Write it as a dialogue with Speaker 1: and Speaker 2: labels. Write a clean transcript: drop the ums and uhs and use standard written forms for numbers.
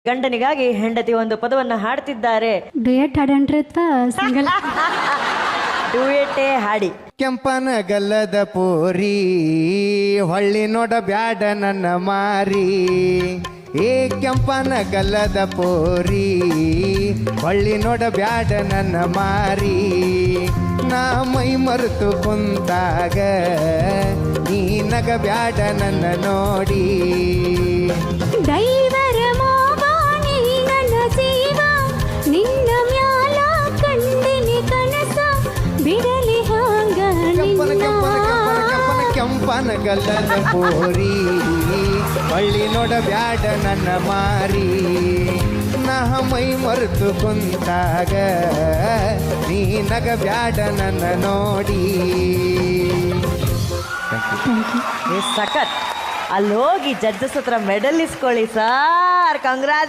Speaker 1: ಗಂಡನಿಗಾಗಿ ಹೆಂಡತಿ ಒಂದು ಪದವನ್ನು ಹಾಡ್ತಿದ್ದಾರೆ.
Speaker 2: ಡುಯೆಟ್ ಹಾಡನ್ರಿ ಅಥವಾ ಸಿಂಗಲ್?
Speaker 1: ಡುಯೆಟೇ ಹಾಡಿ.
Speaker 3: ಕೆಂಪನ ಗಲ್ಲದ ಪೋರಿ ಹೊಳ್ಳಿ ನೋಡ ಬ್ಯಾಡ ನನ್ನ ಮಾರಿ, ಏ ಕೆಂಪನ ಗಲ್ಲದ ಪೋರಿ ಹೊಳ್ಳಿ ನೋಡ ಬ್ಯಾಡ ನನ್ನ ಮಾರಿ, ನಾ ಮೈ ಮರೆತು ಕುಂತಾಗ ನೀ ನಗ ಬ್ಯಾಡ ನನ್ನ ನೋಡಿ.
Speaker 2: ದೈವರ ಮೋಹ ನೀ ನನ್ನ ಜೀವ, ನಿನ್ನ ಮ್ಯಾಲ ಕಂಡಿನಿ ಕನಸ, ಬಿಡಲಿ ಹಾಂಗ
Speaker 3: ಕೆಂಪನ ಕೆಂಪನ ಕೆಂಪನ ಕೆಂಪನ ಕೆಂಪನ ಗಲ್ಲದ ಪೋರಿ ಹೊಳ್ಳಿ ನೋಡ ಬ್ಯಾಡ ನನ್ನ ಮಾರಿ, ನಾ ಮೈ ಮರೆತು ಕುಂತಾಗ ನೀ ನಗ ಬ್ಯಾಡ ನನ್ನ ನೋಡಿ.
Speaker 1: ಸಖತ್. ಅಲ್ಲಿ ಹೋಗಿ ಜಡ್ಜಸ್ ಹತ್ರ ಮೆಡಲ್ ಇಸ್ಕೊಳ್ಳಿ ಸಾರ್. ಕಂಗ್ರಾಚುಲೇಷನ್.